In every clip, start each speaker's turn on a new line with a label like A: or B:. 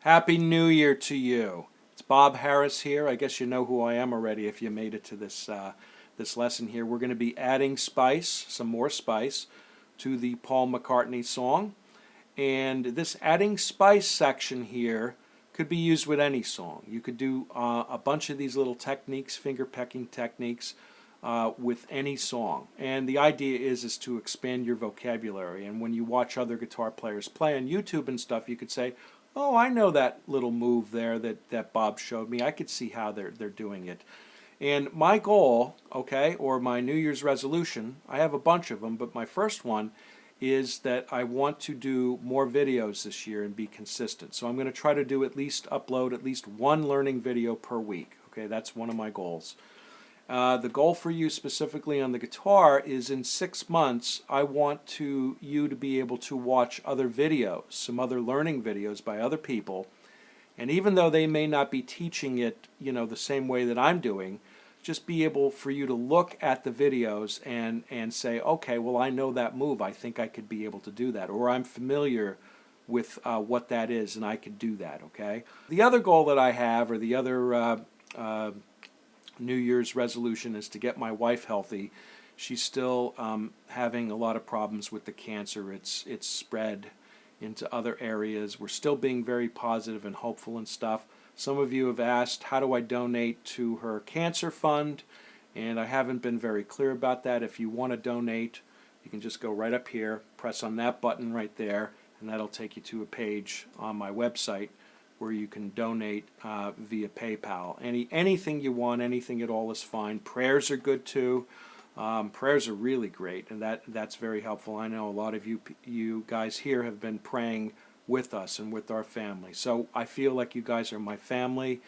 A: Happy New Year to you. It's Bob Harris here. I guess you know who I am already if you made it to this lesson here. We're going to be adding spice, some more spice, to the Paul McCartney song. And this adding spice section here could be used with any song. You could do a bunch of these little techniques, finger pecking techniques, with any song. And the idea is to expand your vocabulary. And when you watch other guitar players play on YouTube and stuff, you could say, oh, I know that little move there that Bob showed me. I could see how they're doing it. And my goal, okay, or my New Year's resolution, I have a bunch of them, but my first one is that I want to do more videos this year and be consistent. So I'm going to try to upload at least one learning video per week. Okay, that's one of my goals. The goal for you specifically on the guitar is in 6 months, I want you to be able to watch other videos, some other learning videos by other people. And even though they may not be teaching it, the same way that I'm doing, just be able for you to look at the videos and say, okay, well, I know that move. I think I could be able to do that. Or I'm familiar with what that is and I could do that, okay? The other goal that I have, or the other New Year's resolution, is to get my wife healthy. She's still having a lot of problems with the cancer. It's spread into other areas. We're still being very positive and hopeful and stuff. Some of you have asked, how do I donate to her cancer fund? And I haven't been very clear about that. If you want to donate, you can just go right up here, press on that button right there, and that'll take you to a page on my website where you can donate via PayPal. Anything you want, anything at all is fine. Prayers are good too. Prayers are really great, and that's very helpful. I know a lot of you guys here have been praying with us and with our family. So I feel like you guys are my family,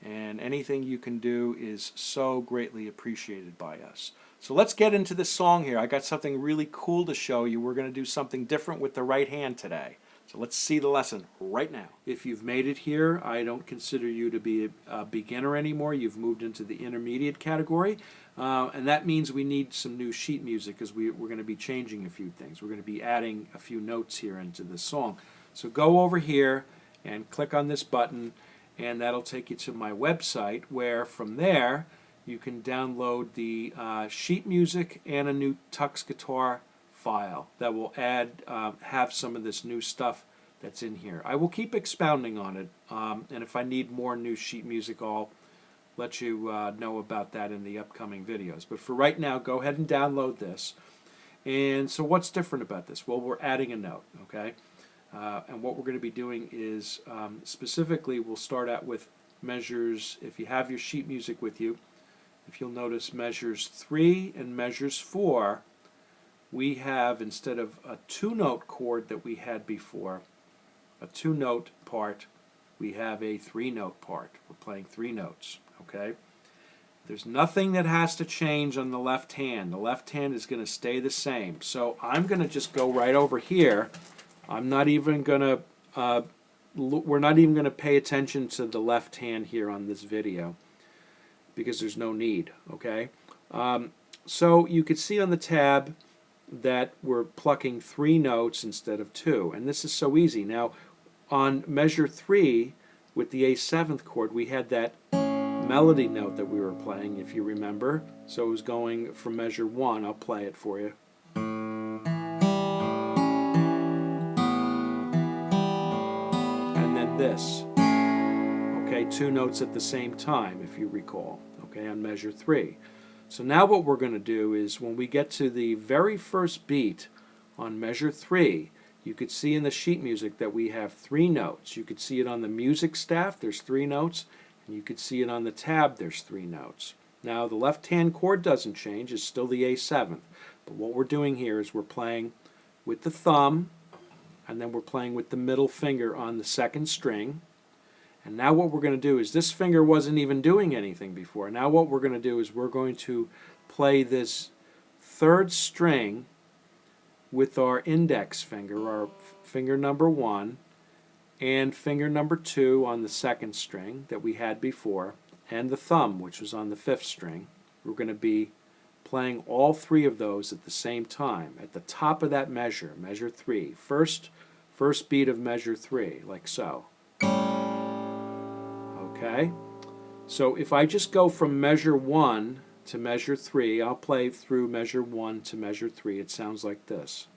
A: and anything you can do is so greatly appreciated by us. So let's get into this song here. I got something really cool to show you. We're going to do something different with the right hand today. So let's see the lesson right now. If you've made it here, I don't consider you to be a beginner anymore. You've moved into the intermediate category. And that means we need some new sheet music because we're going to be changing a few things. We're going to be adding a few notes here into this song. So go over here and click on this button, and that'll take you to my website, where from there you can download the sheet music and a new Tux guitar file that will have some of this new stuff that's in here. I will keep expounding on it, and if I need more new sheet music, I'll let you know about that in the upcoming videos. But for right now, go ahead and download this. And so what's different about this? Well, we're adding a note, okay? And what we're going to be doing is, specifically, we'll start out with measures. If you have your sheet music with you, if you'll notice measures 3 and measures 4, we have, instead of a 2-note chord that we had before, a 2-note part, we have a 3-note part. We're playing 3 notes, okay? There's nothing that has to change on the left hand. The left hand is going to stay the same. So I'm going to just go right over here. I'm not even going to, we're not even going to pay attention to the left hand here on this video because there's no need, okay? So you can see on the tab that we're plucking 3 notes instead of 2, and this is so easy. Now, on measure 3 with the A7th chord, we had that melody note that we were playing, if you remember. So it was going from measure 1. I'll play it for you. And then this. Okay, 2 notes at the same time, if you recall, okay, on measure 3. So now what we're going to do is, when we get to the very first beat on measure 3, you could see in the sheet music that we have 3 notes. You could see it on the music staff, there's 3 notes, and you could see it on the tab, there's 3 notes. Now the left-hand chord doesn't change, it's still the A7th. But what we're doing here is we're playing with the thumb, and then we're playing with the middle finger on the 2nd string. And now what we're going to do is, this finger wasn't even doing anything before. Now what we're going to do is we're going to play this 3rd string with our index finger, our finger number 1, and finger number 2 on the 2nd string that we had before, and the thumb, which was on the 5th string. We're going to be playing all 3 of those at the same time, at the top of that measure, measure 3. First beat of measure 3, like so. Okay? So if I just go from measure 1 to measure 3, I'll play through measure 1 to measure 3. It sounds like this.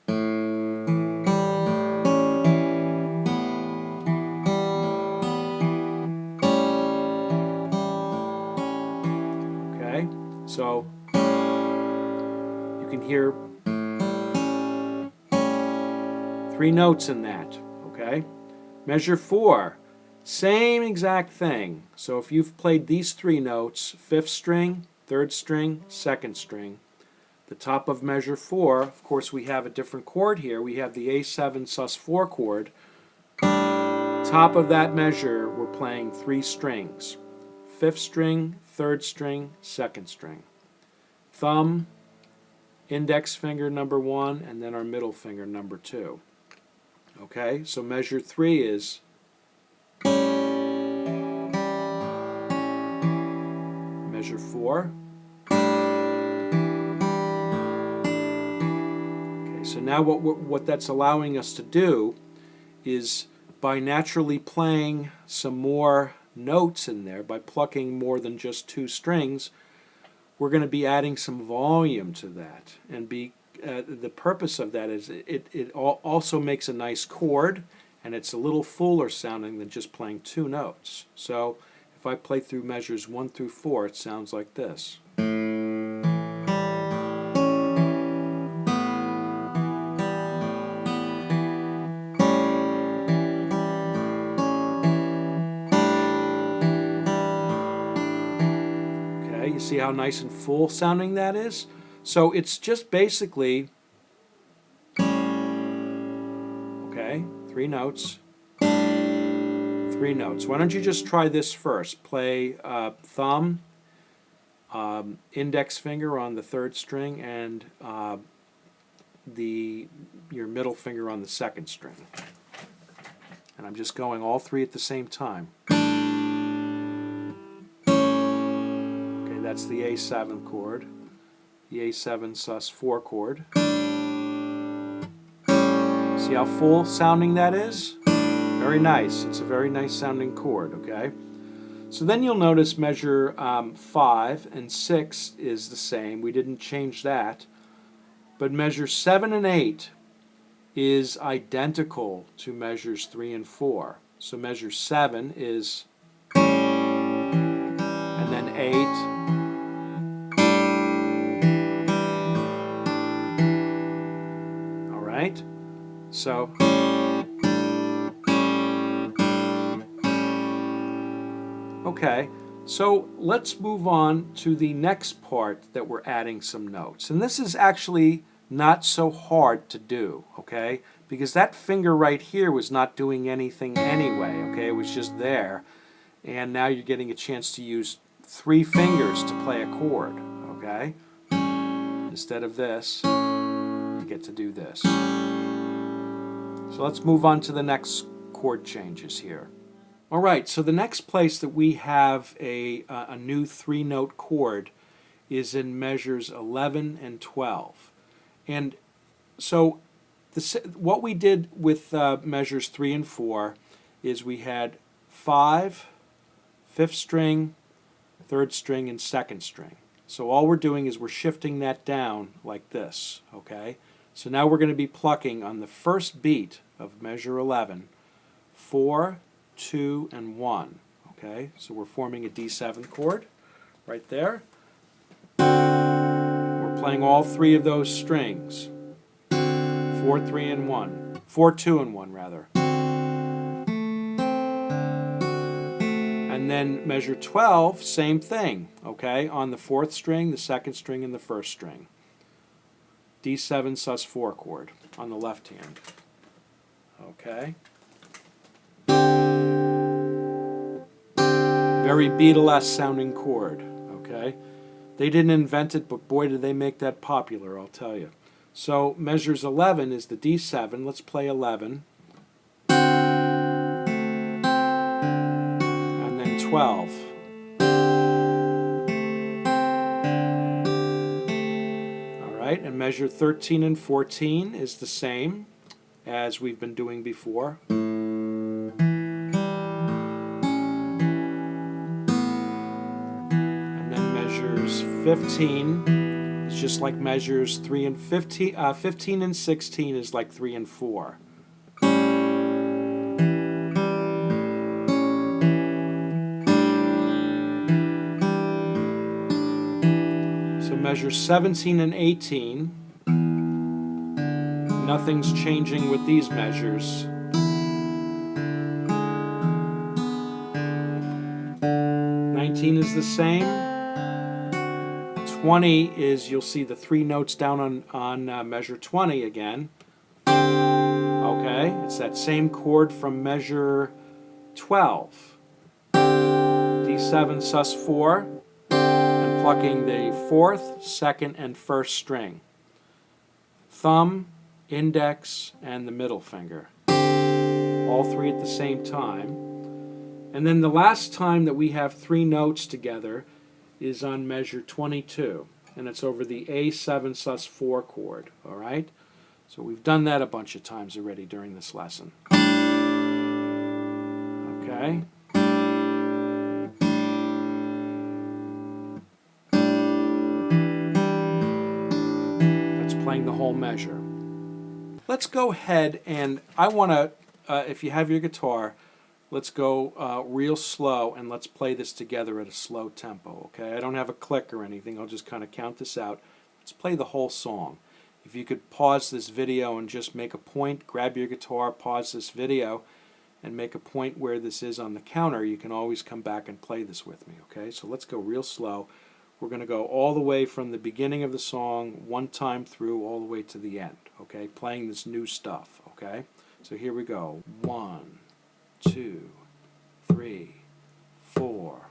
A: Okay? So you can hear 3 notes in that. Okay? Measure 4, same exact thing. So if you've played these 3 notes, 5th string, 3rd string, 2nd string, the top of measure 4, of course we have a different chord here. We have the A7 sus4 chord. Top of that measure, we're playing 3 strings. 5th string, 3rd string, 2nd string. Thumb, index finger number 1, and then our middle finger number 2. Okay, so measure 3 is measure 4. Okay, so now what that's allowing us to do is, by naturally playing some more notes in there, by plucking more than just 2 strings, we're going to be adding some volume to that. And the purpose of that is it also makes a nice chord, and it's a little fuller sounding than just playing 2 notes. So if I play through measures 1 through 4, it sounds like this. Okay, you see how nice and full sounding that is? So it's just basically, okay, 3 notes. 3 notes. Why don't you just try this first? Play thumb, index finger on the 3rd string, and your middle finger on the 2nd string. And I'm just going all 3 at the same time. Okay, that's the A7 chord, the A7 sus4 chord. See how full sounding that is? Very nice. It's a very nice sounding chord, okay? So then you'll notice measure 5 and 6 is the same. We didn't change that. But measure 7 and 8 is identical to measures 3 and 4. So measure 7 is, and then 8, all right? So okay, so let's move on to the next part that we're adding some notes. And this is actually not so hard to do, okay? Because that finger right here was not doing anything anyway, okay? It was just there. And now you're getting a chance to use 3 fingers to play a chord, okay? Instead of this, you get to do this. So let's move on to the next chord changes here. All right, so the next place that we have a new 3-note chord is in measures 11 and 12. And so what we did with measures 3 and 4 is we had 5, 5th string, 3rd string, and 2nd string. So all we're doing is we're shifting that down like this, okay? So now we're going to be plucking on the first beat of measure 11, 4, 2, and 1. Okay, so we're forming a D7 chord right there. We're playing all 3 of those strings. 4, 3, and 1. 4, 2, and 1 rather. And then measure 12, same thing. Okay, on the 4th string, the 2nd string, and the 1st string. D7 sus4 chord on the left hand. Okay. Very Beatlesque sounding chord, okay? They didn't invent it, but boy did they make that popular, I'll tell you. So measures 11 is the D7. Let's play 11. And then 12. All right, and measure 13 and 14 is the same as we've been doing before. 15 is just like measures 3 and 15. 15 and 16 is like 3 and 4. So measures 17 and 18. Nothing's changing with these measures. 19 is the same. 20 is, you'll see the 3 notes down on measure 20 again. Okay, it's that same chord from measure 12. D7 sus4, and plucking the 4th, 2nd, and 1st string. Thumb, index, and the middle finger. All 3 at the same time. And then the last time that we have 3 notes together is on measure 22, and it's over the A7 sus4 chord, all right? So we've done that a bunch of times already during this lesson. Okay? That's playing the whole measure. Let's go ahead and I want to, if you have your guitar, let's go real slow and let's play this together at a slow tempo, okay? I don't have a click or anything. I'll just kind of count this out. Let's play the whole song. If you could pause this video and just make a point, grab your guitar, pause this video, and make a point where this is on the counter, you can always come back and play this with me, okay? So let's go real slow. We're going to go all the way from the beginning of the song, one time through, all the way to the end, okay? Playing this new stuff, okay? So here we go. 1, 2, 3, 4.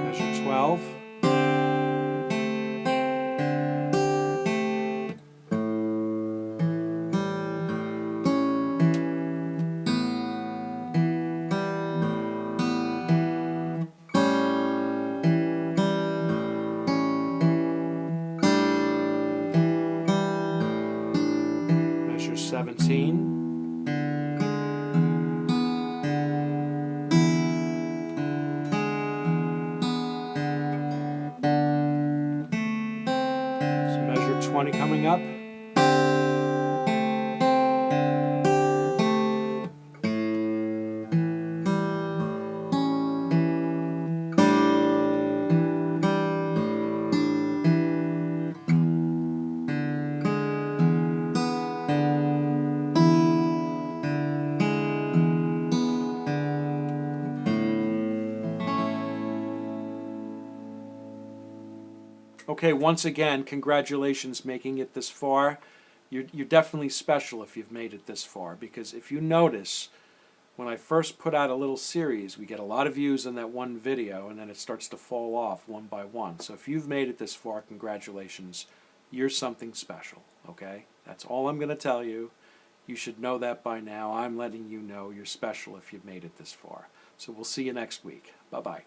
A: Measure 12. Measure 17. Measure 20 coming up. Okay, once again, congratulations making it this far. You're definitely special if you've made it this far, because if you notice, when I first put out a little series, we get a lot of views on that one video, and then it starts to fall off one by one. So if you've made it this far, congratulations. You're something special, okay? That's all I'm going to tell you. You should know that by now. I'm letting you know you're special if you've made it this far. So we'll see you next week. Bye-bye.